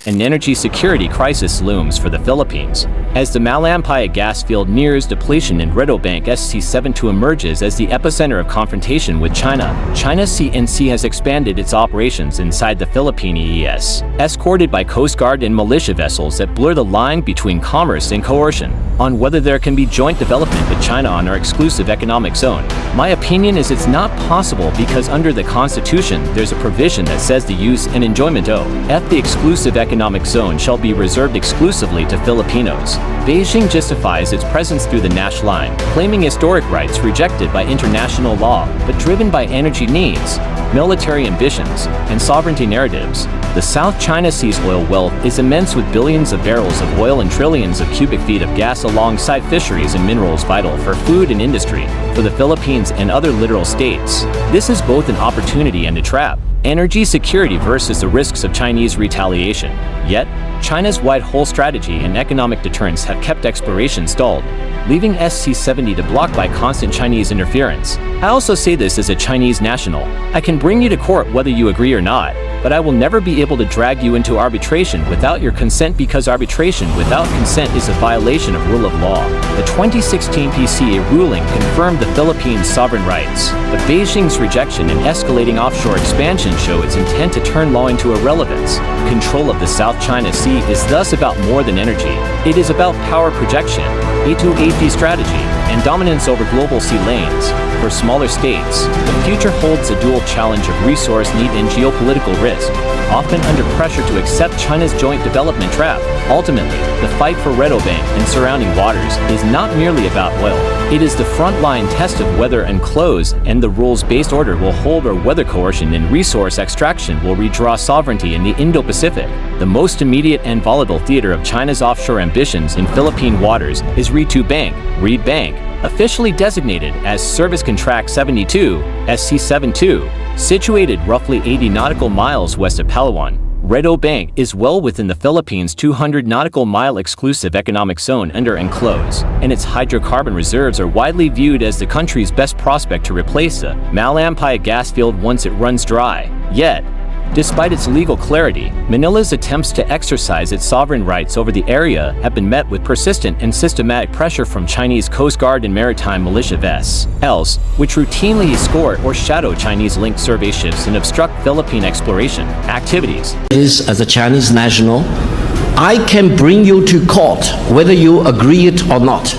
an energy security crisis looms for the Philippines. As the Malampaya gas field nears depletion and Recto Bank-or emerges as the epicenter of confrontation with China, China's CNOOC has expanded its operations inside the Philippine EEZ, escorted by Coast Guard and militia vessels that blur the line between commerce and coercion. On whether there can be joint development with China on our exclusive economic zone, my opinion is it's not possible because under the Constitution there's a provision that says the use and enjoyment of the exclusive economic zone shall be reserved exclusively to Filipinos. Beijing justifies its presence through the Nash Line, claiming historic rights rejected by international law but driven by energy needs, military ambitions, and sovereignty narratives. The South China Sea's oil wealth is immense with billions of barrels of oil and trillions of cubic feet of gas alongside fisheries and minerals vital for food and industry, for the Philippines and other littoral states. This is both an opportunity and a trap. Energy security versus the risks of Chinese retaliation. Yet, China's wide hole strategy and economic deterrence have kept exploration stalled, leaving SC-70 to block by constant Chinese interference. I also say this as a Chinese national. I can bring you to court whether you agree or not, but I will never be able to drag you into arbitration without your consent because arbitration without consent is a violation of rule of law. The 2016 PCA ruling confirmed the Philippines' sovereign rights, but Beijing's rejection and escalating offshore expansion show its intent to turn law into irrelevance. Control of the South China Sea is thus about more than energy. It is about power projection, A2AP strategy, and dominance over global sea lanes. For smaller states, the future holds a dual challenge of resource need and geopolitical risk, often under pressure to accept China's joint development trap. Ultimately, the fight for Recto Bank and surrounding waters is not merely about oil. It is the frontline test of whether UNCLOS and the rules-based order will hold or whether coercion and resource extraction will redraw sovereignty in the Indo-Pacific. The most immediate and volatile theater of China's offshore ambitions in Philippine waters is Recto Bank, Reed Bank, officially designated as Service Contract 72, SC-72, situated roughly 80 nautical miles west of Palawan. Recto Bank is well within the Philippines' 200 nautical mile exclusive economic zone under UNCLOS, and its hydrocarbon reserves are widely viewed as the country's best prospect to replace the Malampaya gas field once it runs dry. Yet, despite its legal clarity, Manila's attempts to exercise its sovereign rights over the area have been met with persistent and systematic pressure from Chinese Coast Guard and Maritime militia vessels, which routinely escort or shadow Chinese-linked survey ships and obstruct Philippine exploration activities. As a Chinese national, I can bring you to court whether you agree it or not.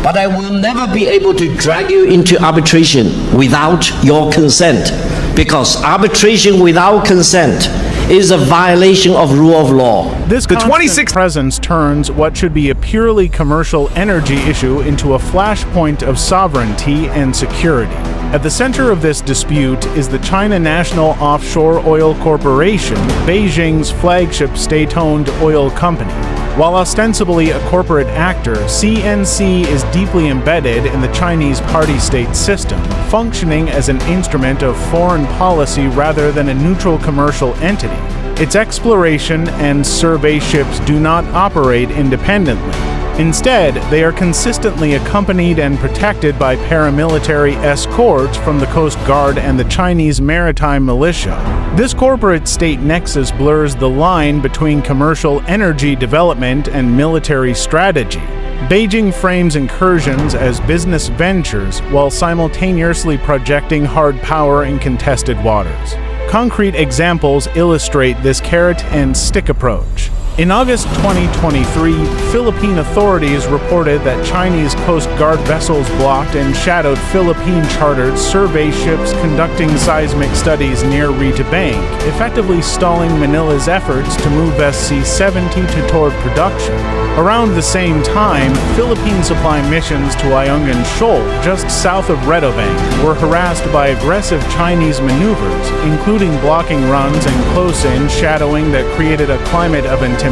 But I will never be able to drag you into arbitration without your consent, because arbitration without consent is a violation of rule of law. This the 26th presence turns what should be a purely commercial energy issue into a flashpoint of sovereignty and security. At the center of this dispute is the China National Offshore Oil Corporation, Beijing's flagship state-owned oil company. While ostensibly a corporate actor, CNOOC is deeply embedded in the Chinese party-state system, functioning as an instrument of foreign policy rather than a neutral commercial entity. Its exploration and survey ships do not operate independently. Instead, they are consistently accompanied and protected by paramilitary escorts from the Coast Guard and the Chinese Maritime militia. This corporate state nexus blurs the line between commercial energy development and military strategy. Beijing frames incursions as business ventures while simultaneously projecting hard power in contested waters. Concrete examples illustrate this carrot-and-stick approach. In August 2023, Philippine authorities reported that Chinese Coast Guard vessels blocked and shadowed Philippine-chartered survey ships conducting seismic studies near Recto Bank, effectively stalling Manila's efforts to move SC-70 toward production. Around the same time, Philippine supply missions to Ayungin Shoal, just south of Recto Bank, were harassed by aggressive Chinese maneuvers, including blocking runs and close-in shadowing that created a climate of intimidation.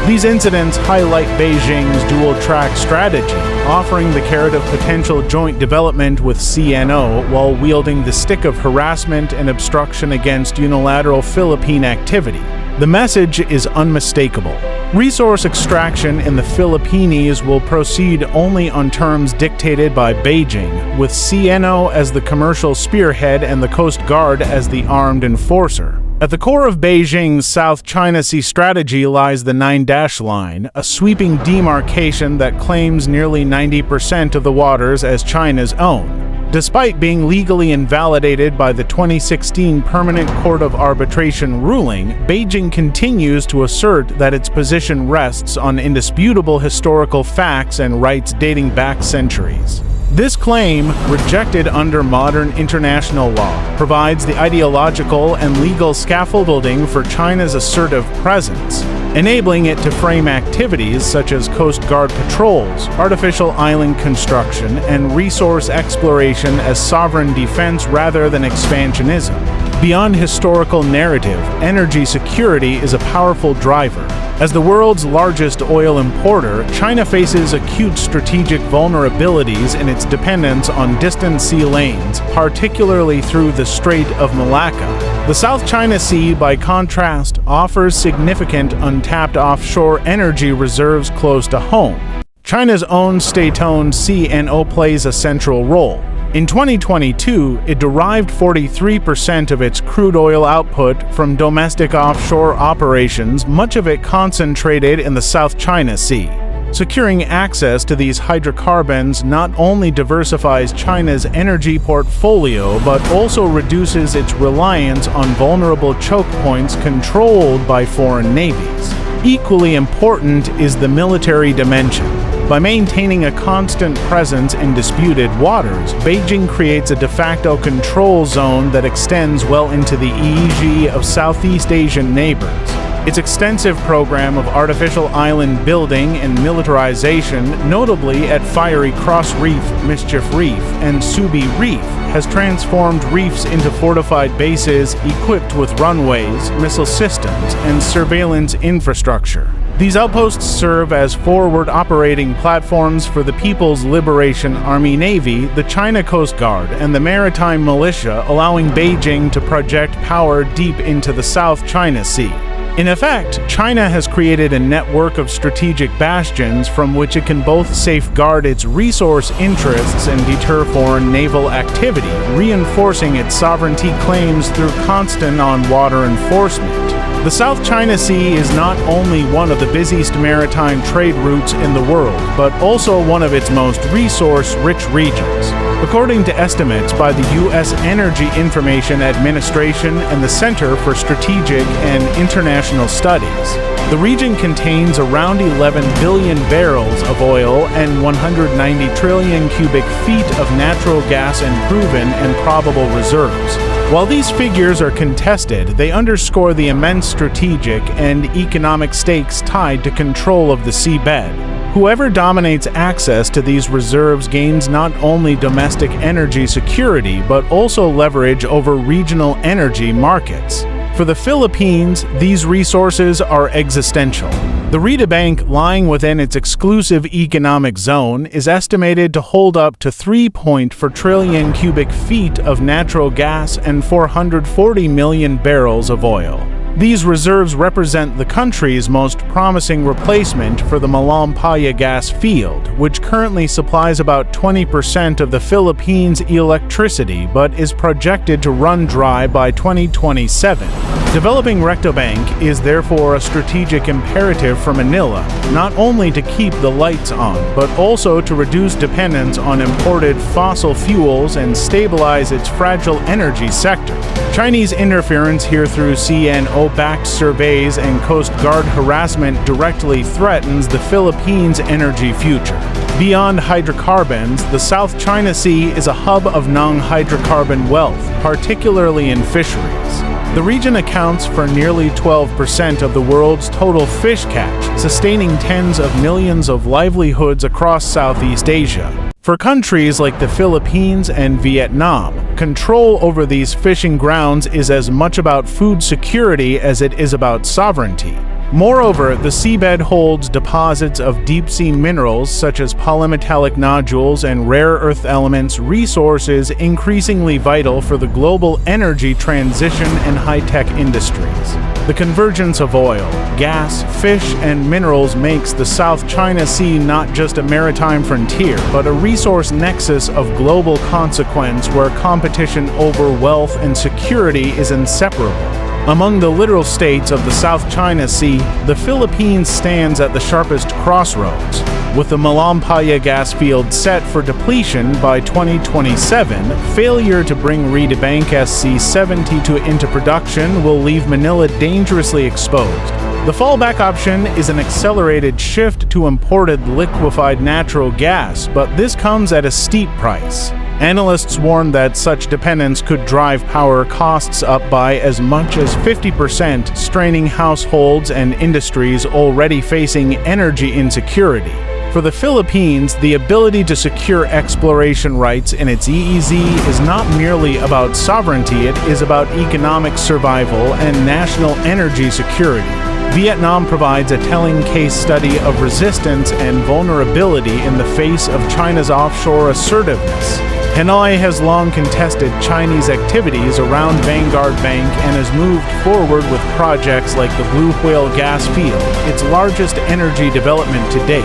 These incidents highlight Beijing's dual-track strategy, offering the carrot of potential joint development with CNO while wielding the stick of harassment and obstruction against unilateral Philippine activity. The message is unmistakable. Resource extraction in the Philippines will proceed only on terms dictated by Beijing, with CNO as the commercial spearhead and the Coast Guard as the armed enforcer. At the core of Beijing's South China Sea strategy lies the Nine-Dash Line, a sweeping demarcation that claims nearly 90% of the waters as China's own. Despite being legally invalidated by the 2016 Permanent Court of Arbitration ruling, Beijing continues to assert that its position rests on indisputable historical facts and rights dating back centuries. This claim, rejected under modern international law, provides the ideological and legal scaffolding for China's assertive presence, enabling it to frame activities such as Coast Guard patrols, artificial island construction, and resource exploration as sovereign defense rather than expansionism. Beyond historical narrative, energy security is a powerful driver. As the world's largest oil importer, China faces acute strategic vulnerabilities in its dependence on distant sea lanes, particularly through the Strait of Malacca. The South China Sea, by contrast, offers significant untapped offshore energy reserves close to home. China's own state-owned CNOOC plays a central role. In 2022, it derived 43% of its crude oil output from domestic offshore operations, much of it concentrated in the South China Sea. Securing access to these hydrocarbons not only diversifies China's energy portfolio, but also reduces its reliance on vulnerable choke points controlled by foreign navies. Equally important is the military dimension. By maintaining a constant presence in disputed waters, Beijing creates a de facto control zone that extends well into the EEZ of Southeast Asian neighbors. Its extensive program of artificial island building and militarization, notably at Fiery Cross Reef, Mischief Reef, and Subi Reef, has transformed reefs into fortified bases equipped with runways, missile systems, and surveillance infrastructure. These outposts serve as forward operating platforms for the People's Liberation Army Navy, the China Coast Guard, and the Maritime militia, allowing Beijing to project power deep into the South China Sea. In effect, China has created a network of strategic bastions from which it can both safeguard its resource interests and deter foreign naval activity, reinforcing its sovereignty claims through constant on-water enforcement. The South China Sea is not only one of the busiest maritime trade routes in the world, but also one of its most resource-rich regions. According to estimates by the U.S. Energy Information Administration and the Center for Strategic and International Studies, the region contains around 11 billion barrels of oil and 190 trillion cubic feet of natural gas in proven and probable reserves. While these figures are contested, they underscore the immense strategic and economic stakes tied to control of the seabed. Whoever dominates access to these reserves gains not only domestic energy security, but also leverage over regional energy markets. For the Philippines, these resources are existential. The Recto Bank, lying within its exclusive economic zone, is estimated to hold up to 3.4 trillion cubic feet of natural gas and 440 million barrels of oil. These reserves represent the country's most promising replacement for the Malampaya gas field, which currently supplies about 20% of the Philippines' electricity but is projected to run dry by 2027. Developing Recto Bank is therefore a strategic imperative for Manila, not only to keep the lights on, but also to reduce dependence on imported fossil fuels and stabilize its fragile energy sector. Chinese interference here through CNOOC-backed surveys and Coast Guard harassment directly threatens the Philippines' energy future. Beyond hydrocarbons, the South China Sea is a hub of non-hydrocarbon wealth, particularly in fisheries. The region accounts for nearly 12% of the world's total fish catch, sustaining tens of millions of livelihoods across Southeast Asia. For countries like the Philippines and Vietnam, control over these fishing grounds is as much about food security as it is about sovereignty. Moreover, the seabed holds deposits of deep-sea minerals such as polymetallic nodules and rare earth elements, resources increasingly vital for the global energy transition and high-tech industries. The convergence of oil, gas, fish, and minerals makes the South China Sea not just a maritime frontier, but a resource nexus of global consequence where competition over wealth and security is inseparable. Among the littoral states of the South China Sea, the Philippines stands at the sharpest crossroads. With the Malampaya gas field set for depletion by 2027, failure to bring Recto Bank-or SC-70 into production will leave Manila dangerously exposed. The fallback option is an accelerated shift to imported liquefied natural gas, but this comes at a steep price. Analysts warn that such dependence could drive power costs up by as much as 50%, straining households and industries already facing energy insecurity. For the Philippines, the ability to secure exploration rights in its EEZ is not merely about sovereignty, it is about economic survival and national energy security. Vietnam provides a telling case study of resistance and vulnerability in the face of China's offshore assertiveness. Hanoi has long contested Chinese activities around Vanguard Bank and has moved forward with projects like the Blue Whale gas field, its largest energy development to date.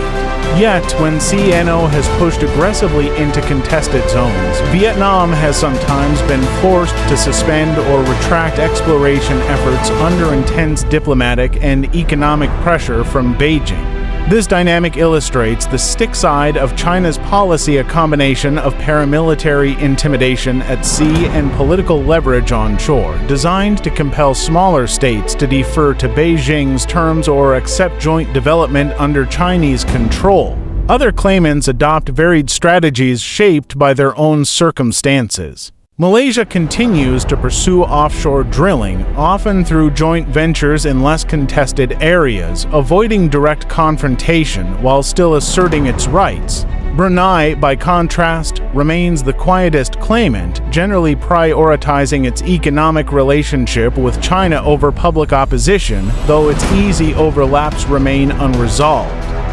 Yet, when CNO has pushed aggressively into contested zones, Vietnam has sometimes been forced to suspend or retract exploration efforts under intense diplomatic and economic pressure from Beijing. This dynamic illustrates the stick side of China's policy, a combination of paramilitary intimidation at sea and political leverage on shore, designed to compel smaller states to defer to Beijing's terms or accept joint development under Chinese control. Other claimants adopt varied strategies shaped by their own circumstances. Malaysia continues to pursue offshore drilling, often through joint ventures in less contested areas, avoiding direct confrontation while still asserting its rights. Brunei, by contrast, remains the quietest claimant, generally prioritizing its economic relationship with China over public opposition, though its easy overlaps remain unresolved.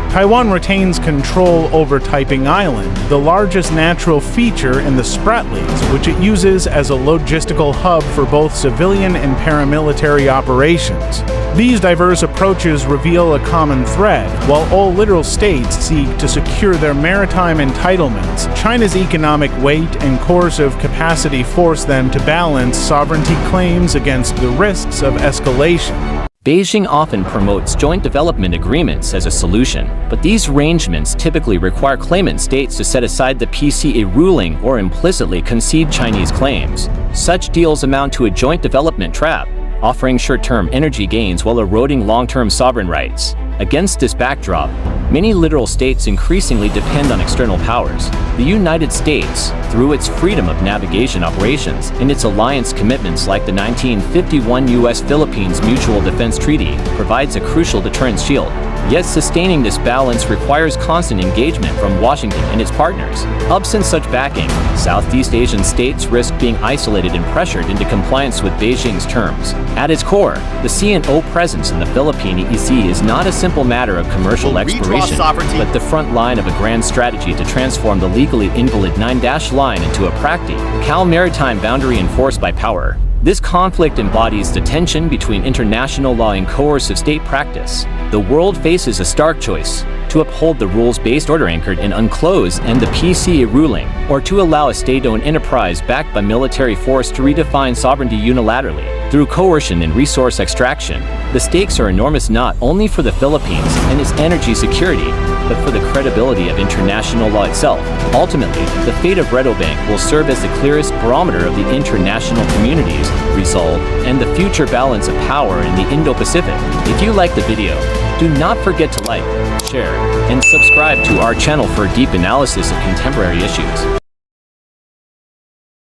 Taiwan retains control over Taiping Island, the largest natural feature in the Spratlys, which it uses as a logistical hub for both civilian and paramilitary operations. These diverse approaches reveal a common thread. While all littoral states seek to secure their maritime entitlements, China's economic weight and coercive capacity force them to balance sovereignty claims against the risks of escalation. Beijing often promotes joint development agreements as a solution, but these arrangements typically require claimant states to set aside the PCA ruling or implicitly concede Chinese claims. Such deals amount to a joint development trap, offering short-term energy gains while eroding long-term sovereign rights. Against this backdrop, many littoral states increasingly depend on external powers. The United States, through its freedom of navigation operations and its alliance commitments like the 1951 U.S.-Philippines Mutual Defense Treaty, provides a crucial deterrence shield. Yet sustaining this balance requires constant engagement from Washington and its partners. Absent such backing, Southeast Asian states risk being isolated and pressured into compliance with Beijing's terms. At its core, the CNO presence in the Philippine EEZ is not a simple matter of commercial exploration, but the front line of a grand strategy to transform the legally invalid 9-dash line into a practical maritime boundary enforced by power. This conflict embodies the tension between international law and coercive state practice. The world faces a stark choice: to uphold the rules-based order anchored in UNCLOS and the PCA ruling, or to allow a state-owned enterprise backed by military force to redefine sovereignty unilaterally. Through coercion and resource extraction, the stakes are enormous not only for the Philippines and its energy security, but for the credibility of international law itself. Ultimately, the fate of Recto Bank will serve as the clearest barometer of the international community's resolve and the future balance of power in the Indo-Pacific. If you like the video, do not forget to like, share, and subscribe to our channel for a deep analysis of contemporary issues.